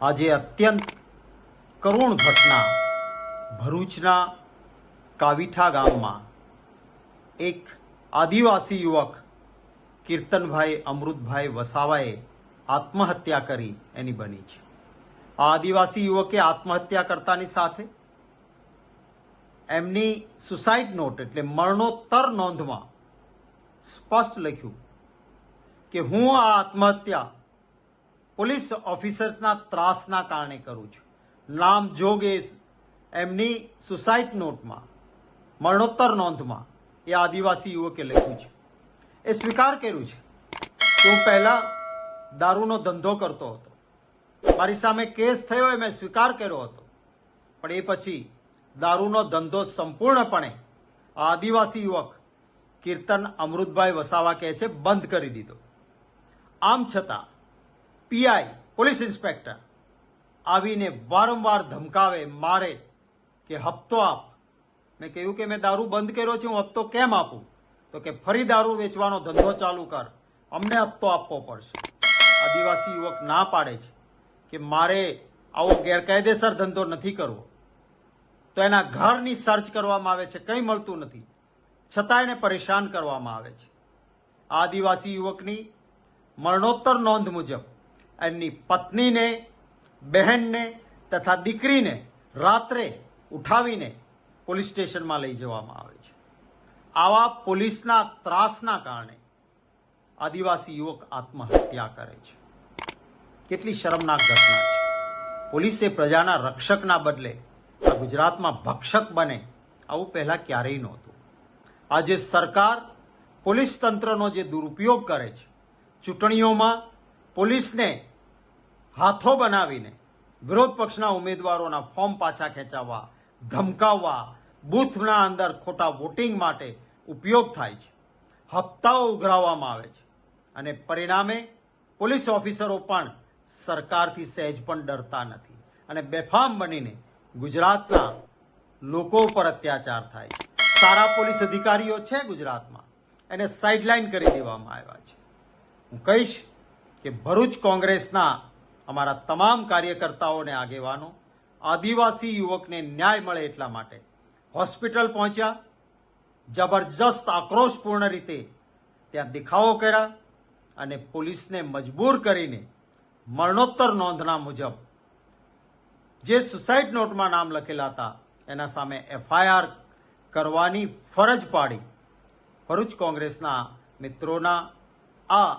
આજે અત્યંત કરુણ ઘટના ભરૂચના કાવીઠા ગામમાં એક આદિવાસી યુવક કીર્તનભાઈ અમૃતભાઈ વસાવાએ આત્મહત્યા કરી એની બની છે. આ આદિવાસી યુવકે આત્મહત્યા કરતાની સાથે એમની સુસાઇડ નોટ એટલે મરણોત્તર નોંધમાં સ્પષ્ટ લખ્યું કે હું આ આત્મહત્યા પોલીસ ઓફિસર્સના ત્રાસના કારણે કરું છું. નામ જોગે એમની સુસાઇડ નોટમાં મરણોત્તર નોંધમાં એ આદિવાસી યુવકે લખ્યું છે. એ સ્વીકાર કર્યું છે કે હું પહેલા દારૂનો ધંધો કરતો હતો, મારી સામે કેસ થયો એ મેં સ્વીકાર કર્યો હતો, પણ એ પછી દારૂનો ધંધો સંપૂર્ણપણે આદિવાસી યુવક કીર્તન અમૃતભાઈ વસાવા કહે છે બંધ કરી દીધો. આમ છતાં પીઆઈ પોલીસ ઇન્સ્પેક્ટર આવીને વારંવાર ધમકાવે, મારે કે હપ્તો આપ. મેં કહ્યું કે મેં દારૂ બંધ કર્યો છે, હું હપ્તો કેમ આપું? તો કે ફરી દારૂ વેચવાનો ધંધો ચાલુ કર, અમને હપ્તો આપવો પડશે. આદિવાસી યુવક ના પાડે છે કે મારે આવો ગેરકાયદેસર ધંધો નથી કરવો. તો એના ઘરની સર્ચ કરવામાં આવે છે, કંઈ મળતું નથી, છતાં એને પરેશાન કરવામાં આવે છે. આદિવાસી યુવકની મરણોત્તર નોંધ મુજબ એમની પત્નીને, બહેનને તથા દીકરીને રાત્રે ઉઠાવીને પોલીસ સ્ટેશનમાં લઈ જવામાં આવે છે. આવા પોલીસના ત્રાસના કારણે આદિવાસી યુવક આત્મહત્યા કરે છે. કેટલી શરમનાક ઘટના છે. પોલીસે પ્રજાના રક્ષકના બદલે આ ગુજરાતમાં ભક્ષક બને, આવું પહેલા ક્યારેય નહોતું. આજે સરકાર પોલીસ તંત્રનો જે દુરુપયોગ કરે છે, ચૂંટણીઓમાં પોલીસને હાથો બનાવીને વિરોધ પક્ષના ઉમેદવારોના ફોર્મ પાછા ખેંચાવવા, ધમકાવવા, બૂથના અંદર ખોટા વોટિંગ માટે ઉપયોગ થાય છે, હપ્તાઓ ઉઘરાવવામાં આવે છે અને પરિણામે પોલીસ ઓફિસરો પણ સરકારથી સહેજ પણ ડરતા નથી અને બેફામ બનીને ગુજરાતના લોકો પર અત્યાચાર થાય છે. સારા પોલીસ અધિકારીઓ છે ગુજરાતમાં, એને સાઇડલાઇન કરી દેવામાં આવ્યા છે. હું કહીશ કે ભરૂચ કોંગ્રેસના અમારા તમામ કાર્યકર્તાઓને આગેવાનો આદિવાસી યુવકને ન્યાય મળે એટલા માટે હોસ્પિટલ પહોંચ્યા, જબરજસ્ત આક્રોશપૂર્ણ રીતે ત્યાં દેખાવો કર્યા અને પોલીસને મજબૂર કરીને મરણોત્તર નોંધના મુજબ જે સુસાઇડ નોટમાં નામ લખેલા હતા એના સામે એફઆઈઆર કરવાની ફરજ પાડી. ભરૂચ કોંગ્રેસના મિત્રોના આ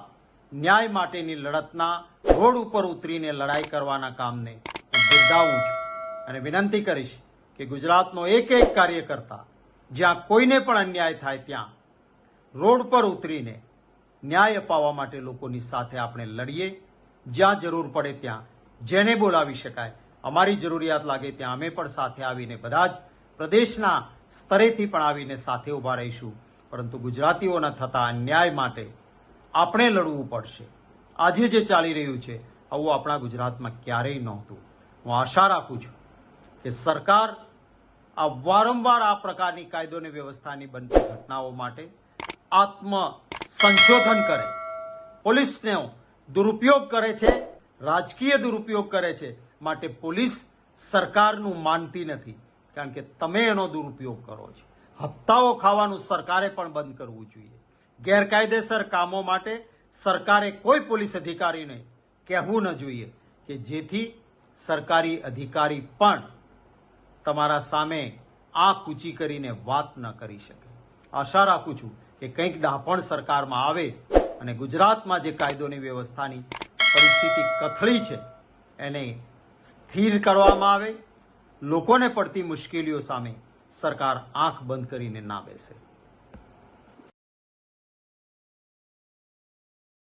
ન્યાય માટેની લડતના રોડ ઉપર ઉતરીને લડાઈ કરવાના કામને હું બિરદાવું છું અને વિનંતી કરીશ કે ગુજરાતનો એક એક કાર્યકર્તા જ્યાં કોઈને પણ અન્યાય થાય ત્યાં રોડ પર ઉતરીને ન્યાય અપાવવા માટે લોકોની સાથે આપણે લડીએ. જ્યાં જરૂર પડે ત્યાં જેને બોલાવી શકાય, અમારી જરૂરિયાત લાગે ત્યાં અમે પણ સાથે આવીને બધા જ પ્રદેશના સ્તરેથી પણ આવીને સાથે ઊભા રહીશું. પરંતુ ગુજરાતીઓના થતા અન્યાય માટે આપણે લડવું પડશે. આજે જે ચાલી રહ્યું છે આવું આપણા ગુજરાતમાં ક્યારેય નહોતું. હું આશા રાખું છું કે સરકાર આ વારંવાર આ પ્રકારની કાયદો અને વ્યવસ્થાની બનતી ઘટનાઓ માટે આત્મ સંશોધન કરે. પોલીસનો દુરુપયોગ કરે છે, રાજકીય દુરુપયોગ કરે છે, માટે પોલીસ સરકારનું માનતી નથી, કારણ કે તમે એનો દુરુપયોગ કરો છો. હપ્તાઓ ખાવાનું સરકારે પણ બંધ કરવું જોઈએ. ગેરકાયદેસર કામો માટે સરકારે કોઈ પોલીસ અધિકારીને કહેવું ન જોઈએ કે જેથી સરકારી અધિકારી પણ તમારા સામે આંખ ઊંચી કરીને વાત ન કરી શકે. આશા રાખું છું કે કંઈક ડાપણ સરકારમાં આવે અને ગુજરાતમાં જે કાયદોની વ્યવસ્થાની પરિસ્થિતિ કથળી છે એને સ્થિર કરવામાં આવે. લોકોને પડતી મુશ્કેલીઓ સામે સરકાર આંખ બંધ કરીને ના બેસે.